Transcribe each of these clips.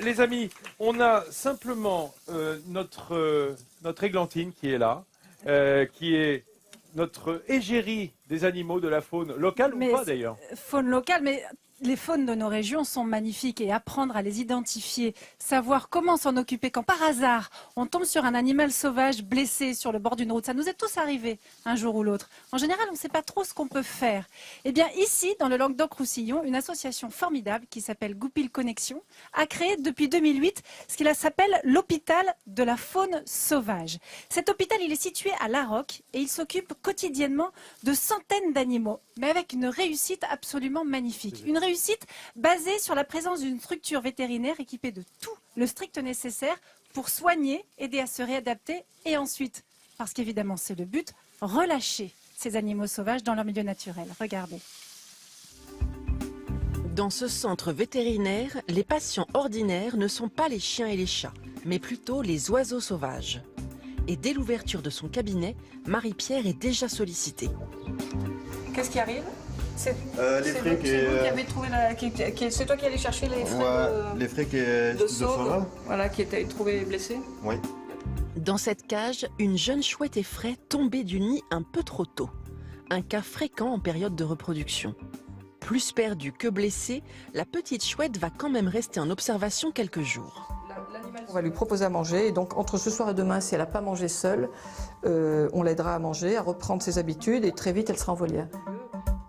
les amis, on a simplement notre églantine qui est là, qui est notre égérie des animaux de la faune locale ou pas d'ailleurs. Faune locale, mais les faunes de nos régions sont magnifiques et apprendre à les identifier, savoir comment s'en occuper quand par hasard on tombe sur un animal sauvage blessé sur le bord d'une route, ça nous est tous arrivé un jour ou l'autre. En général, on ne sait pas trop ce qu'on peut faire. Eh bien ici, dans le Languedoc-Roussillon, une association formidable qui s'appelle Goupil Connexion a créé depuis 2008 ce qu'il s'appelle l'hôpital de la faune sauvage. Cet hôpital, il est situé à La Roque et il s'occupe quotidiennement de centaines d'animaux, mais avec une réussite absolument magnifique. Une réussite basée sur la présence d'une structure vétérinaire équipée de tout le strict nécessaire pour soigner, aider à se réadapter et ensuite, parce qu'évidemment c'est le but, relâcher ces animaux sauvages dans leur milieu naturel. Regardez. Dans ce centre vétérinaire, les patients ordinaires ne sont pas les chiens et les chats, mais plutôt les oiseaux sauvages. Et dès l'ouverture de son cabinet, Marie-Pierre est déjà sollicitée. Qu'est-ce qui arrive? C'est les frais vous qui avez trouvé c'est toi qui allais chercher les frais les frais de sauve, voilà, qui étaient trouvés blessés. Oui. Dans cette cage, une jeune chouette effraie tombée du nid un peu trop tôt. Un cas fréquent en période de reproduction. Plus perdue que blessée, la petite chouette va quand même rester en observation quelques jours. On va lui proposer à manger et donc entre ce soir et demain, si elle n'a pas mangé seule, on l'aidera à manger, à reprendre ses habitudes et très vite elle sera en volière.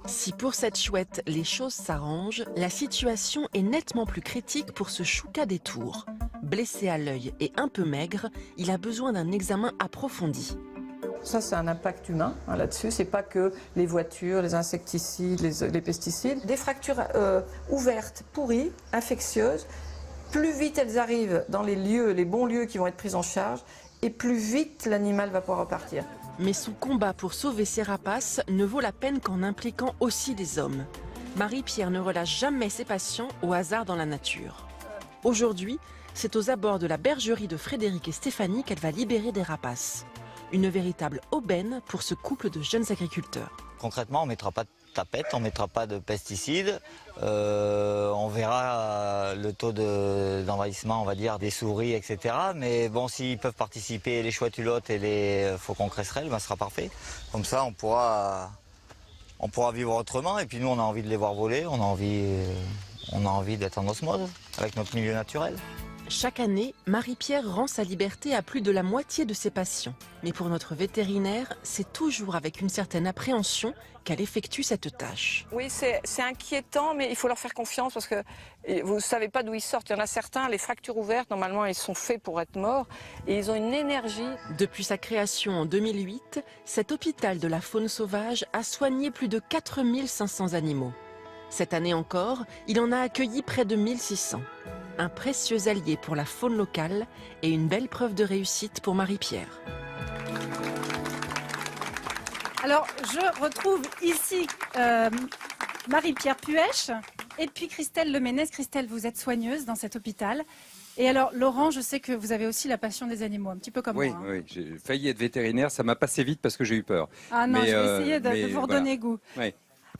Si pour cette chouette, les choses s'arrangent, la situation est nettement plus critique pour ce chouca des Tours. Blessé à l'œil et un peu maigre, il a besoin d'un examen approfondi. Ça, c'est un impact humain là-dessus. C'est pas que les voitures, les insecticides, les pesticides. Des fractures ouvertes, pourries, infectieuses. Plus vite elles arrivent dans les lieux, les bons lieux qui vont être pris en charge, et plus vite l'animal va pouvoir repartir. Mais son combat pour sauver ses rapaces ne vaut la peine qu'en impliquant aussi les hommes. Marie-Pierre ne relâche jamais ses patients au hasard dans la nature. Aujourd'hui, c'est aux abords de la bergerie de Frédéric et Stéphanie qu'elle va libérer des rapaces. Une véritable aubaine pour ce couple de jeunes agriculteurs. Concrètement, on ne mettra pas de tapette, on ne mettra pas de pesticides. On verra le taux d'envahissement, on va dire, des souris, etc. Mais bon, s'ils peuvent participer, les chouettes hulottes et les faucons cresserelles, ben, ce sera parfait. Comme ça, on pourra vivre autrement. Et puis nous, on a envie de les voir voler, on a envie d'être en osmose avec notre milieu naturel. Chaque année, Marie-Pierre rend sa liberté à plus de la moitié de ses patients. Mais pour notre vétérinaire, c'est toujours avec une certaine appréhension qu'elle effectue cette tâche. Oui, c'est inquiétant, mais il faut leur faire confiance parce que vous ne savez pas d'où ils sortent. Il y en a certains, les fractures ouvertes, normalement, ils sont faits pour être morts et ils ont une énergie. Depuis sa création en 2008, cet hôpital de la faune sauvage a soigné plus de 4500 animaux. Cette année encore, il en a accueilli près de 1600. Un précieux allié pour la faune locale et une belle preuve de réussite pour Marie-Pierre. Alors, je retrouve ici Marie-Pierre Puech et puis Christelle Leménez. Christelle, vous êtes soigneuse dans cet hôpital. Et alors, Laurent, je sais que vous avez aussi la passion des animaux, un petit peu comme moi. Hein. Oui, j'ai failli être vétérinaire, ça m'a passé vite parce que j'ai eu peur. Ah non, je vais essayer de vous redonner goût. Oui.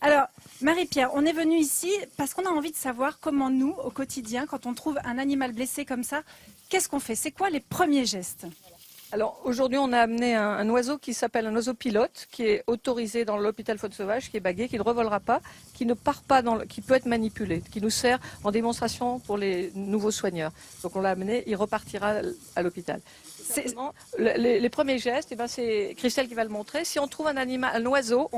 Alors, Marie-Pierre, on est venu ici parce qu'on a envie de savoir comment nous, au quotidien, quand on trouve un animal blessé comme ça, qu'est-ce qu'on fait? C'est quoi les premiers gestes? Alors aujourd'hui, on a amené un oiseau qui s'appelle un oiseau pilote, qui est autorisé dans l'hôpital faune sauvage, qui est bagué, qui ne revolera pas, qui ne part pas, qui peut être manipulé, qui nous sert en démonstration pour les nouveaux soigneurs. Donc on l'a amené, il repartira à l'hôpital. Les premiers gestes, eh ben, c'est Christelle qui va le montrer. Si on trouve un oiseau,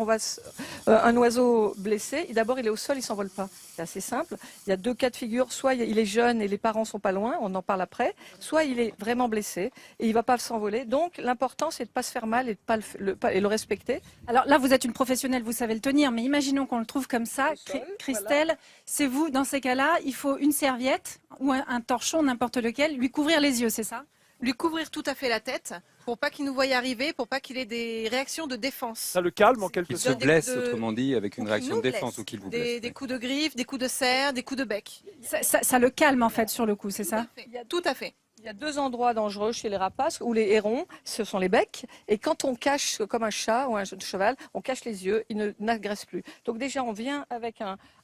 un oiseau blessé, d'abord il est au sol, il ne s'envole pas. C'est assez simple. Il y a deux cas de figure. Soit il est jeune et les parents sont pas loin, on en parle après. Soit il est vraiment blessé et il ne va pas s'envoler. Donc l'important c'est de ne pas se faire mal et de le respecter. Alors là, vous êtes une professionnelle, vous savez le tenir, mais imaginons qu'on le trouve comme ça. Christelle, voilà. C'est vous, dans ces cas-là, il faut une serviette ou un torchon, n'importe lequel, lui couvrir les yeux, c'est ça? Lui couvrir tout à fait la tête pour pas qu'il nous voie arriver, pour pas qu'il ait des réactions de défense. Ça le calme en quelque sorte. Qu'il se blesse, autrement dit, avec une réaction de défense ou qu'il vous blesse. Des coups de griffe, des coups de serre, des coups de bec. Ça le calme en fait sur le coup, c'est ça? Tout à fait. Il y a 2 endroits dangereux chez les rapaces ou les hérons, ce sont les becs. Et quand on cache, comme un chat ou un cheval, on cache les yeux, ils n'agressent plus. Donc déjà, on vient avec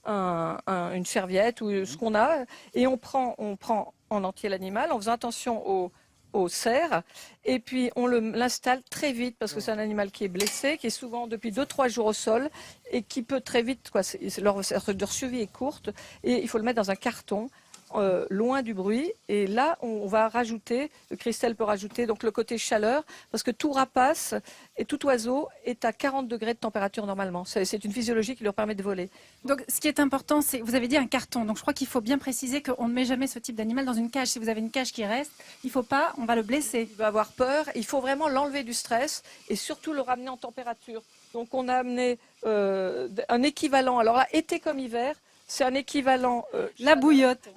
une serviette ou ce qu'on a et on prend en entier l'animal en faisant attention au cerf. Et puis on l'installe très vite parce que c'est un animal qui est blessé, qui est souvent depuis 2-3 jours au sol et qui peut très vite, leur survie est courte. Et il faut le mettre dans un carton. Loin du bruit, et là on va rajouter, Christelle peut rajouter donc le côté chaleur, parce que tout rapace et tout oiseau est à 40 degrés de température normalement. C'est une physiologie qui leur permet de voler. Donc ce qui est important, c'est, vous avez dit un carton, donc je crois qu'il faut bien préciser qu'on ne met jamais ce type d'animal dans une cage. Si vous avez une cage qui reste, il ne faut pas, on va le blesser. Il va avoir peur, il faut vraiment l'enlever du stress et surtout le ramener en température. Donc on a amené un équivalent, alors là, été comme hiver, c'est un équivalent la bouillotte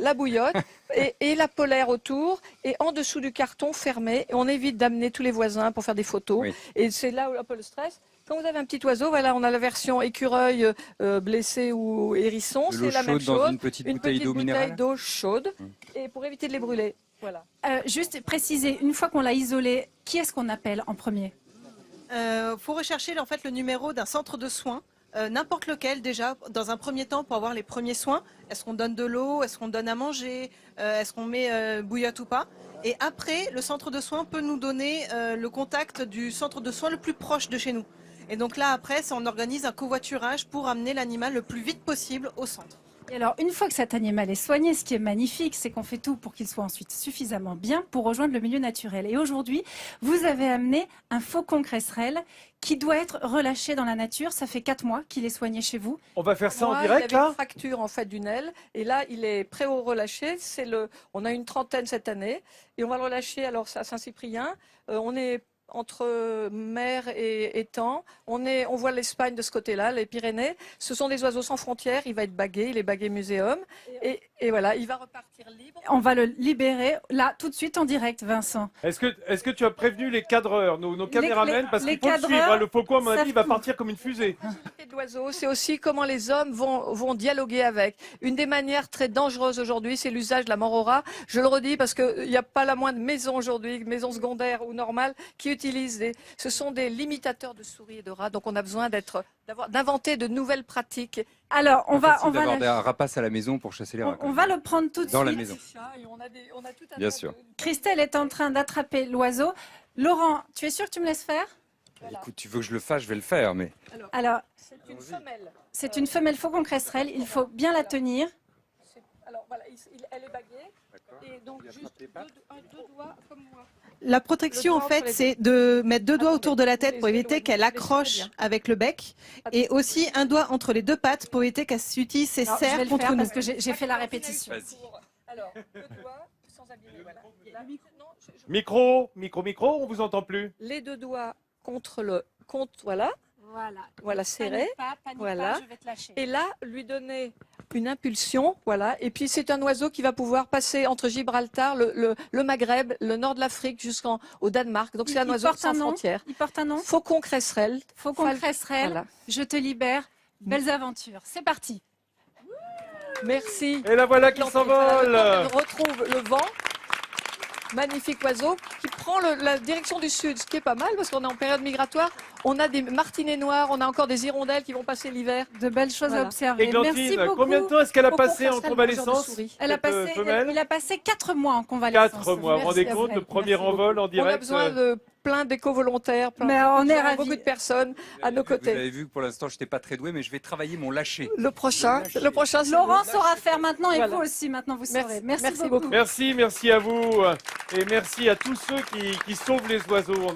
et la polaire autour et en dessous du carton fermé. Et on évite d'amener tous les voisins pour faire des photos. Oui. Et c'est là où un peu le stress. Quand vous avez un petit oiseau, voilà, on a la version écureuil blessé ou hérisson, c'est la même chose. Dans une petite bouteille d'eau minérale. Une d'eau chaude et pour éviter de les brûler. Voilà. Juste préciser, une fois qu'on l'a isolé, qui est-ce qu'on appelle en premier? Faut rechercher en fait le numéro d'un centre de soins. N'importe lequel déjà, dans un premier temps pour avoir les premiers soins. Est-ce qu'on donne de l'eau? Est-ce qu'on donne à manger? Est-ce qu'on met bouillotte ou pas? Et après, le centre de soins peut nous donner le contact du centre de soins le plus proche de chez nous. Et donc là, après, on organise un covoiturage pour amener l'animal le plus vite possible au centre. Et alors, une fois que cet animal est soigné, ce qui est magnifique, c'est qu'on fait tout pour qu'il soit ensuite suffisamment bien pour rejoindre le milieu naturel. Et aujourd'hui, vous avez amené un faucon cresserelle qui doit être relâché dans la nature. Ça fait 4 mois qu'il est soigné chez vous. On va faire ça en direct, il avait là une fracture en fait d'une aile et là il est prêt au relâché. On a une trentaine cette année et on va le relâcher alors à Saint-Cyprien. On est entre mer et étang. On voit l'Espagne de ce côté-là, les Pyrénées. Ce sont des oiseaux sans frontières. Il va être bagué, il est bagué muséum. Et voilà, il va repartir libre. On va le libérer là, tout de suite en direct, Vincent. Est-ce que tu as prévenu les cadreurs, nos caméramens, parce qu'il faut le suivre, hein, le faucon, à mon avis, il va partir comme une fusée. L'oiseau, c'est aussi comment les hommes vont dialoguer avec. Une des manières très dangereuses aujourd'hui, c'est l'usage de la morora. Je le redis parce qu'il n'y a pas la moindre maison aujourd'hui, maison secondaire ou normale, qui utilise ce sont des limitateurs de souris et de rats. Donc on a besoin d'inventer de nouvelles pratiques. Alors on va avoir des rapaces à la maison pour chasser les rats. On va le prendre tout de suite. Dans la maison. Bien sûr. Christelle est en train d'attraper l'oiseau. Laurent, tu es sûr que tu me laisses faire? Voilà. Écoute, tu veux que je le fasse, je vais le faire, mais. Alors c'est une femelle. C'est une femelle faucon cresserelle. Il faut bien la tenir. Alors voilà, elle est baguée. Et donc juste deux doigts comme moi. La protection, en fait, c'est de mettre 2 doigts autour de la tête pour éviter qu'elle accroche avec le bec et aussi un doigt entre les 2 pattes pour éviter qu'elle utilise ses serres contre nous. Parce que j'ai fait la répétition. Alors, 2 doigts sans abîmer. Voilà. Micro, on vous entend plus. Les 2 doigts voilà, serré. Voilà. Je vais te lâcher. Et là, lui donner une impulsion, voilà. Et puis c'est un oiseau qui va pouvoir passer entre Gibraltar, le Maghreb, le nord de l'Afrique jusqu'au Danemark. Donc c'est un oiseau sans frontières. Il porte un nom. Faucon cresserelle. Faucon cresserelle. Voilà. Je te libère. Belles aventures. C'est parti. Merci. Et la voilà qui s'envole. On retrouve le vent. Magnifique oiseau qui prend la direction du sud, ce qui est pas mal parce qu'on est en période migratoire. On a des martinets noirs, on a encore des hirondelles qui vont passer l'hiver. De belles choses à observer. Églantine, merci beaucoup. Combien de temps est-ce qu'elle a passé en convalescence? Il a passé 4 mois en convalescence. 4 mois, vous vous rendez compte, le premier envol en direct. On a besoin de plein d'éco-volontaires, mais on est ravis. Beaucoup de personnes à nos côtés. Vous avez vu que pour l'instant, je n'étais pas très doué, mais je vais travailler mon lâcher. Le prochain. Laurent saura faire maintenant et vous aussi, maintenant vous saurez. Merci beaucoup. Merci à vous et merci à tous ceux qui sauvent les oiseaux.